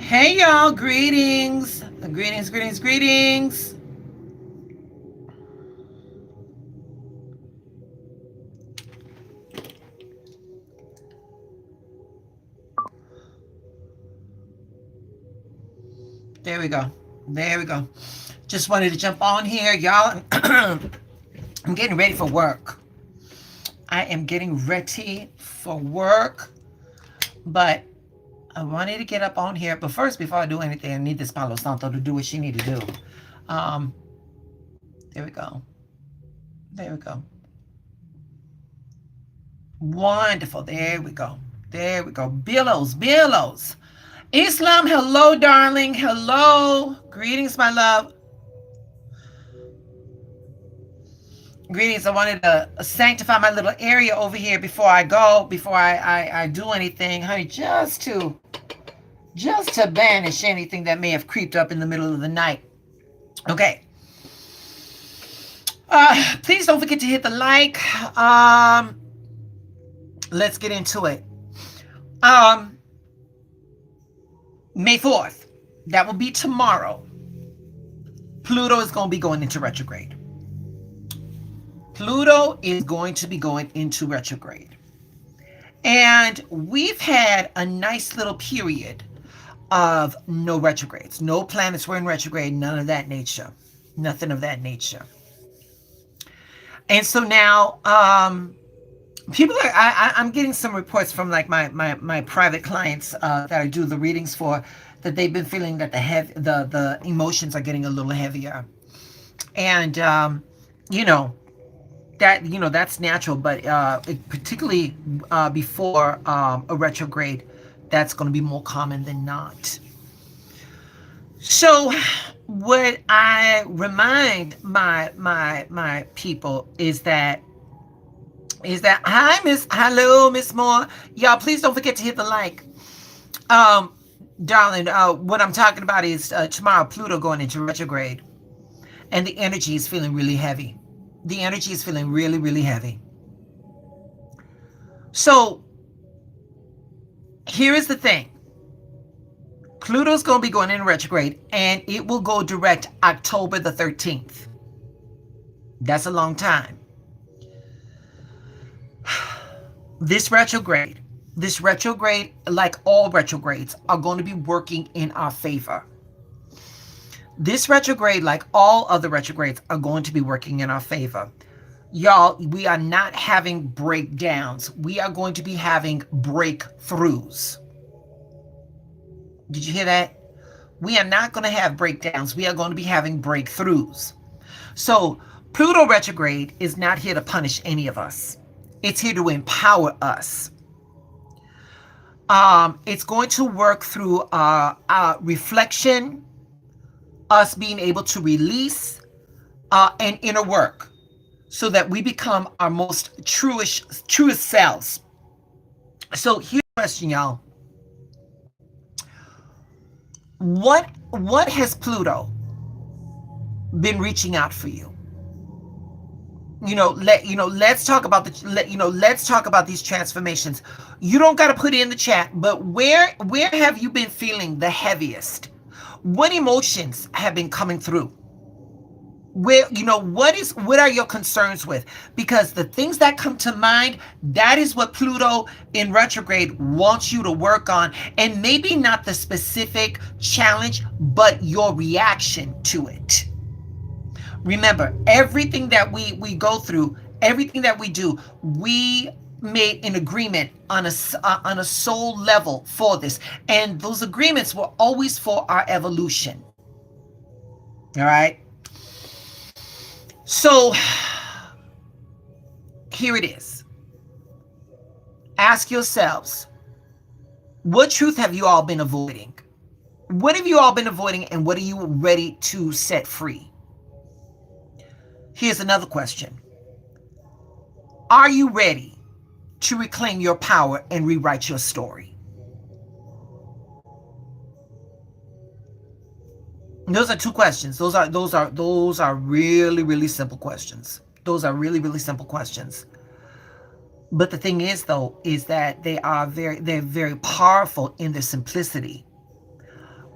Hey y'all, greetings. Greetings. There we go. There we go. Just wanted to jump on here, y'all. I'm getting ready for work. I am getting ready for work, but I wanted to get up on here. But first, before I do anything, I need this Palo Santo to do what she need to do. Um, there we go. There we go. Wonderful. There we go. There we go. Billows. Islam, hello, darling. Hello. Greetings, my love. Greetings. I wanted to sanctify my little area over here before I go, before I do anything, honey, just to banish anything that may have creeped up in the middle of the night. Okay. Please don't forget to hit the like. Let's get into it. May 4th, that will be tomorrow. Pluto is going to be going into retrograde. Pluto is going to be going into retrograde. And we've had a nice little period of no retrogrades. No planets were in retrograde, none of that nature. Nothing of that nature. And so now, people are, I'm getting some reports from like my private clients that I do the readings for, that they've been feeling that the emotions are getting a little heavier. And, that's natural, but particularly before a retrograde, that's going to be more common than not. So what I remind my people is that hello Miss Moore, y'all, please don't forget to hit the like. Darling, what I'm talking about is tomorrow Pluto going into retrograde, and the energy is feeling really heavy. The energy is feeling really, really heavy. So here is the thing. Pluto's going to be going in retrograde, and it will go direct October the 13th. That's a long time. This retrograde, like all retrogrades, are going to be working in our favor. This retrograde, like all other retrogrades, are going to be working in our favor. Y'all, we are not having breakdowns. We are going to be having breakthroughs. Did you hear that? We are not going to have breakdowns. We are going to be having breakthroughs. So Pluto retrograde is not here to punish any of us. It's here to empower us. It's going to work through our reflection, us being able to release, and inner work, so that we become our most truest selves. So here's the question, y'all. What has Pluto been reaching out for you? Let's talk about let's talk about these transformations. You don't got to put it in the chat, but where have you been feeling the heaviest? What emotions have been coming through? What are your concerns with? Because the things that come to mind, that is what Pluto in retrograde wants you to work on, and maybe not the specific challenge, but your reaction to it. Remember, everything that we go through, everything that we do, we made an agreement on a soul level for this, and those agreements were always for our evolution. All right. So here it is. Ask yourselves, what truth have you all been avoiding? What have you all been avoiding, and what are you ready to set free? Here's another question. Are you ready to reclaim your power and rewrite your story? Those are two questions. Those are really, really simple questions. Those are really, really simple questions. But the thing is, though, is that they're very powerful in their simplicity.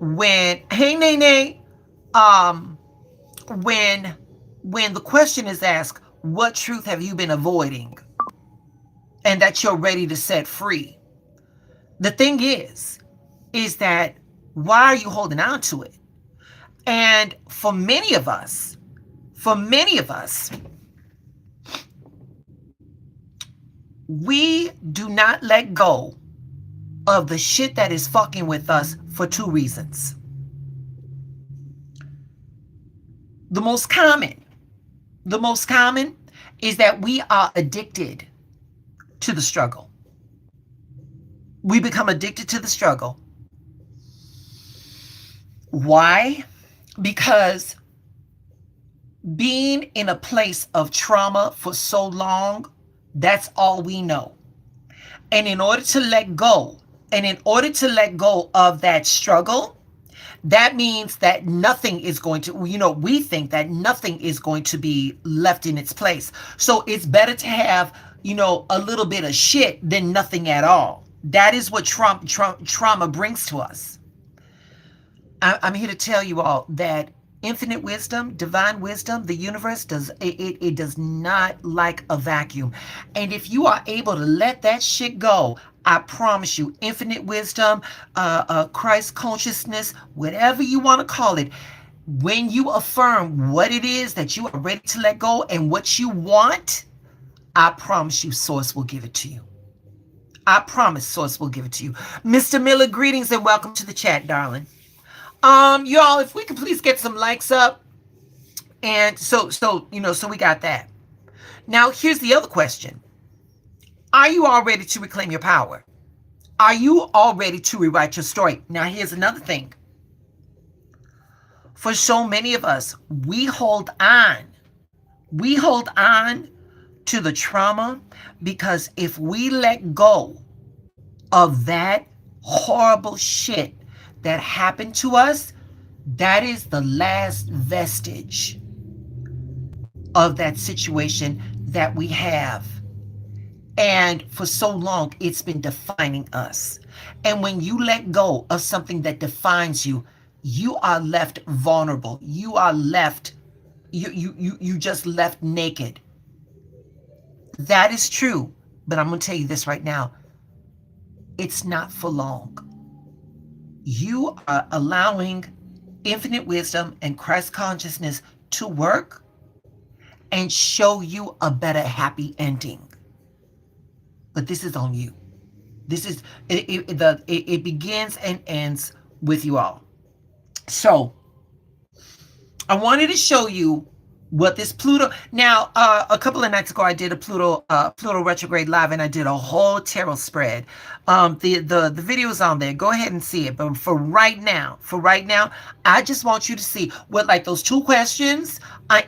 when, hey, Nene, um, when, when the question is asked, what truth have you been avoiding? And that you're ready to set free. The thing is that why are you holding on to it? And for many of us, we do not let go of the shit that is fucking with us for two reasons. The most common is that we are addicted to the struggle. We become addicted to the struggle. Why? Because being in a place of trauma for so long, that's all we know. And in order to let go, of that struggle, that means that nothing is going to, we think that nothing is going to be left in its place. So it's better to have, a little bit of shit than nothing at all. That is what trauma brings to us. I'm here to tell you all that infinite wisdom, divine wisdom, the universe it does not like a vacuum. And if you are able to let that shit go, I promise you, infinite wisdom, Christ consciousness, whatever you want to call it, when you affirm what it is that you are ready to let go and what you want, I promise you, Source will give it to you. I promise Source will give it to you. Mr. Miller, greetings and welcome to the chat, darling. Y'all, if we could please get some likes up. And so we got that. Now, here's the other question. Are you all ready to reclaim your power? Are you all ready to rewrite your story? Now, here's another thing. For so many of us, we hold on. We hold on to the trauma because if we let go of that horrible shit that happened to us, that is the last vestige of that situation that we have. And for so long, it's been defining us. And when you let go of something that defines you, you are left vulnerable. You are left, you just left naked. That is true. But I'm going to tell you this right now. It's not for long. You are allowing infinite wisdom and Christ consciousness to work and show you a better happy ending. But this is on you. This is it begins and ends with you all. So I wanted to show you what this Pluto. Now, a couple of nights ago, I did a Pluto retrograde live, and I did a whole tarot spread. The video is on there. Go ahead and see it. But for right now, I just want you to see what, like those two questions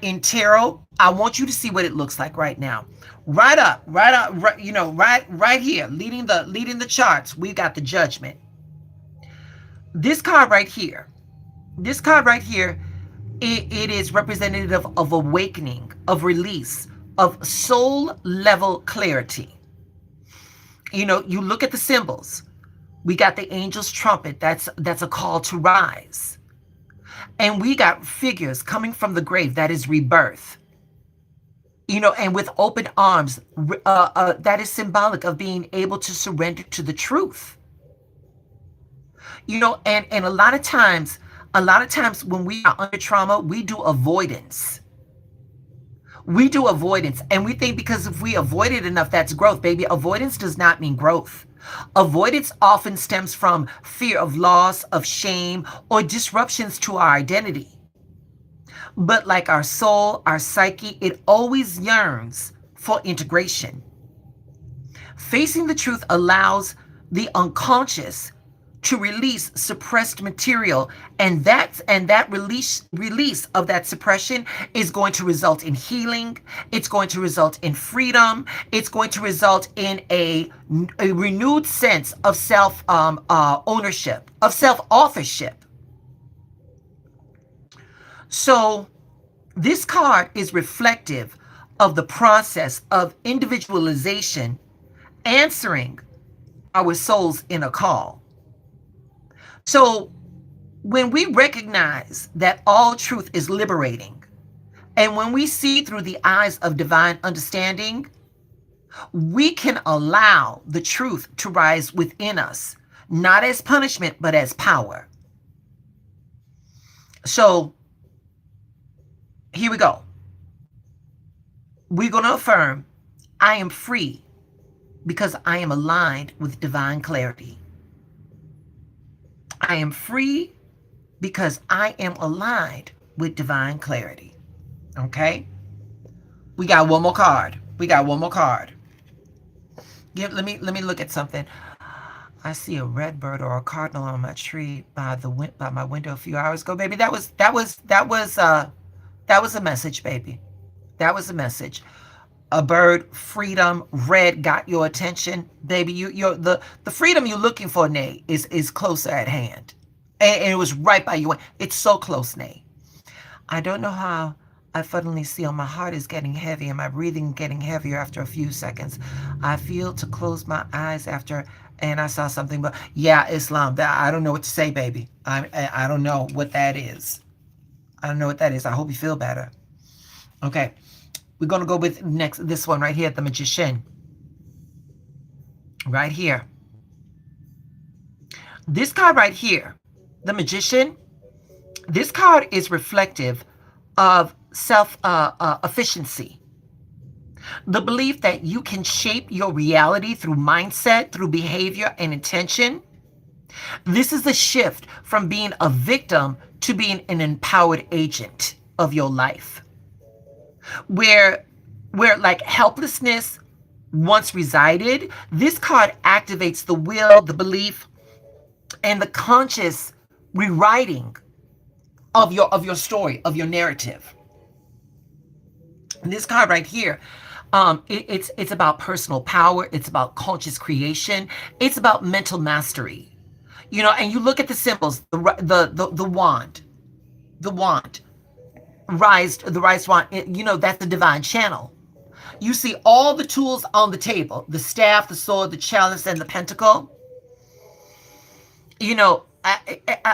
in tarot. I want you to see what it looks like right now. Right here, leading the charts. We got the Judgment. This card right here. It is representative of awakening, of release, of soul level clarity. You look at the symbols. We got the angel's trumpet. That's a call to rise. And we got figures coming from the grave. That is rebirth. And with open arms, that is symbolic of being able to surrender to the truth. And a lot of times when we are under trauma, we do avoidance. And we think because if we avoid it enough, that's growth. Baby, avoidance does not mean growth. Avoidance often stems from fear of loss, of shame, or disruptions to our identity. But like our soul, our psyche, it always yearns for integration. Facing the truth allows the unconscious to release suppressed material, and that release of that suppression is going to result in healing. It's going to result in freedom. It's going to result in a renewed sense of self ownership, of self-authorship. So this card is reflective of the process of individualization, answering our soul's inner call. So When we recognize that all truth is liberating, and when we see through the eyes of divine understanding, we can allow the truth to rise within us, not as punishment, but as power. So here we go. We're going to affirm, I am free because I am aligned with divine clarity. I am free because I am aligned with divine clarity. Okay? We got one more card. We got one more card. Let me look at something. I see a red bird or a cardinal on my tree by my window a few hours ago, baby. That was a message, baby. That was a message. A bird, freedom, red got your attention, baby. The freedom you're looking for, Nay, is closer at hand, and it was right by you. It's so close, Nay. I don't know how. I suddenly feel my heart is getting heavy and my breathing getting heavier after a few seconds. I feel to close my eyes after, and I saw something, but yeah, Islam. I don't know what to say, baby. I don't know what that is. I don't know what that is. I hope you feel better. Okay, we're gonna go with this one right here, the Magician. Right here. This card right here, the Magician. This card is reflective of self-efficiency. The belief that you can shape your reality through mindset, through behavior and intention. This is a shift from being a victim to being an empowered agent of your life. Where like helplessness once resided, this card activates the will, the belief, and the conscious rewriting of your story, of your narrative. And this card right here, it's about personal power. It's about conscious creation. It's about mental mastery. And you look at the symbols, the wand, the rise wand. That's the divine channel. You see all the tools on the table: the staff, the sword, the chalice, and the pentacle.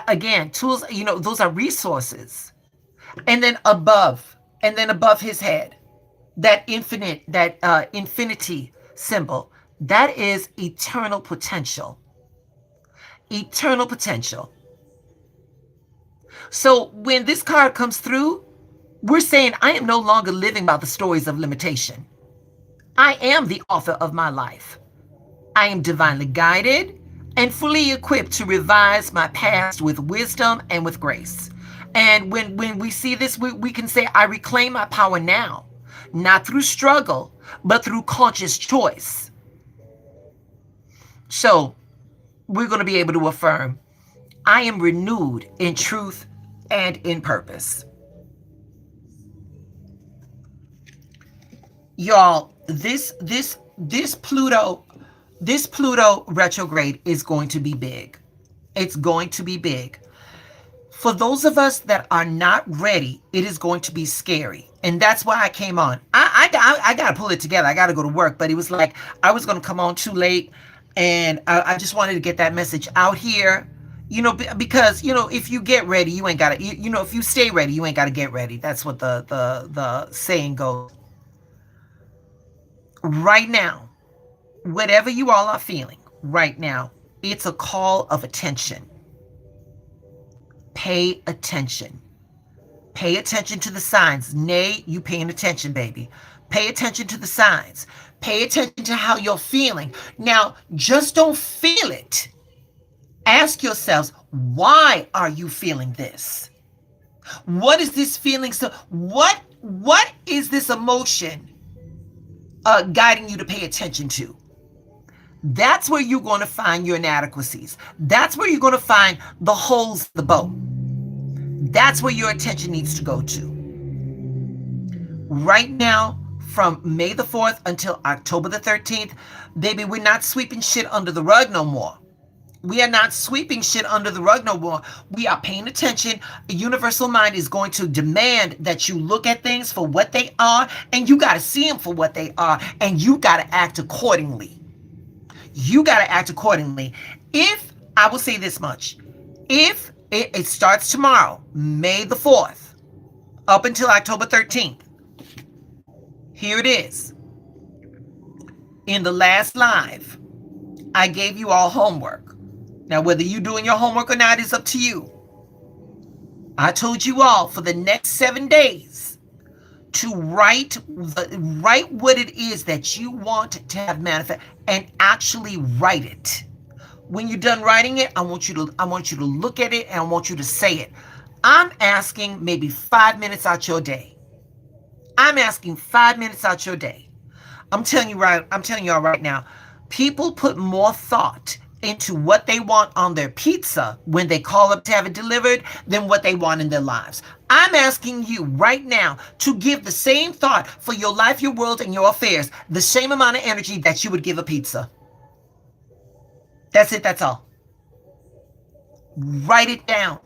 Again, tools. Those are resources. And then above his head, that infinity symbol, that is eternal potential. Eternal potential. So when this card comes through, we're saying, I am no longer living by the stories of limitation. I am the author of my life. I am divinely guided and fully equipped to revise my past with wisdom and with grace. And when we see this, we can say, I reclaim my power now, not through struggle, but through conscious choice. So we're going to be able to affirm, I am renewed in truth and in purpose. Y'all, this Pluto retrograde is going to be big. It's going to be big. For those of us that are not ready, it is going to be scary. And that's why I came on. I got to pull it together. I got to go to work. But it was like I was going to come on too late. And I just wanted to get that message out here. Because, if you get ready, you ain't got to, if you stay ready, you ain't got to get ready. That's what the saying goes. Right now, whatever you all are feeling right now, it's a call of attention. Pay attention. Pay attention to the signs. Nay, you paying attention, baby. Pay attention to the signs. Pay attention to how you're feeling. Now, just don't feel it. Ask yourselves, why are you feeling this? What is this feeling? So what is this emotion guiding you to pay attention to? That's where you're going to find your inadequacies. That's where you're going to find the holes in the boat. That's where your attention needs to go to. Right now, from May the 4th until October the 13th, baby, we're not sweeping shit under the rug no more. We are not sweeping shit under the rug no more. We are paying attention. A universal mind is going to demand that you look at things for what they are, and you got to see them for what they are, and you got to act accordingly. You got to act accordingly. I will say this much, if It starts tomorrow, May the 4th, up until October 13th. Here it is. In the last live, I gave you all homework. Now, whether you're doing your homework or not is up to you. I told you all for the next 7 days to write what it is that you want to have manifest, and actually write it. When you're done writing it, I want you to look at it, and I want you to say it. I'm asking maybe 5 minutes out your day. I'm asking 5 minutes out your day. I'm telling y'all right now, people put more thought into what they want on their pizza when they call up to have it delivered than what they want in their lives. I'm asking you right now to give the same thought for your life, your world, and your affairs, the same amount of energy that you would give a pizza. That's it, that's all. Write it down.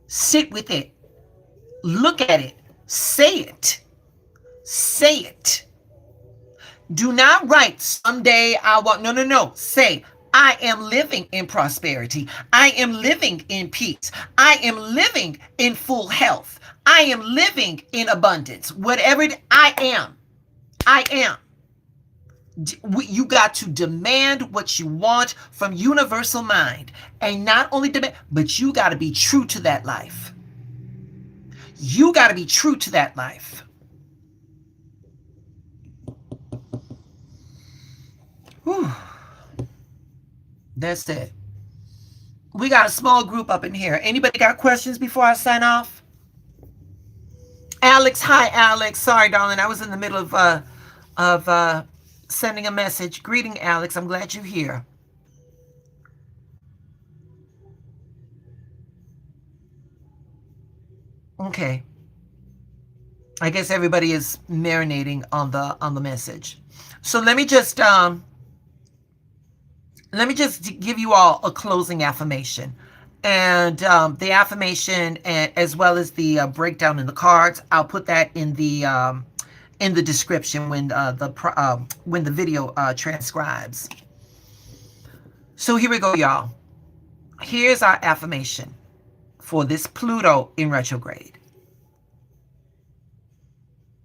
Sit with it. Look at it. Say it. Say it. Do not write someday I want. No. Say, I am living in prosperity. I am living in peace. I am living in full health. I am living in abundance. Whatever I am. I am. You got to demand what you want from universal mind. And not only demand, but you got to be true to that life. You got to be true to that life. Whew. That's it. We got a small group up in here. Anybody got questions before I sign off? Alex, hi Alex. Sorry, darling, I was in the middle of sending a message. Greeting, Alex. I'm glad you're here. Okay. I guess everybody is marinating on the message. So let me just give you all a closing affirmation, and the affirmation, as well as the breakdown in the cards, I'll put that in the description when the video transcribes. So here we go, y'all. Here's our affirmation for this Pluto in retrograde.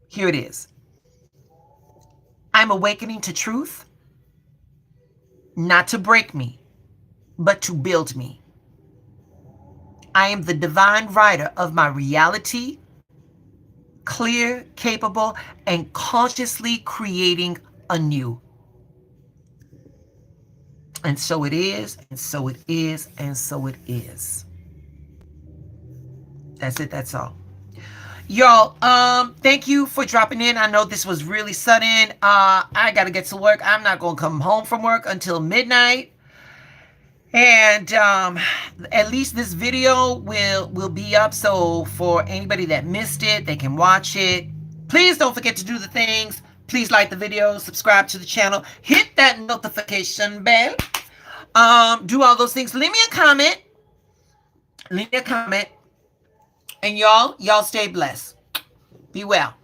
Here it is. I'm awakening to truth, not to break me, but to build me. I am the divine writer of my reality, clear, capable, and consciously creating anew. And so it is, and so it is, and so it is. That's it, that's all. Y'all, thank you for dropping in. I know this was really sudden. I gotta get to work. I'm not gonna come home from work until midnight. And at least this video will be up, so for anybody that missed it, they can watch it. Please don't forget to do the things. Please like the video, subscribe to the channel, hit that notification bell. Do all those things. Leave me a comment. Leave me a comment. And y'all stay blessed. Be well.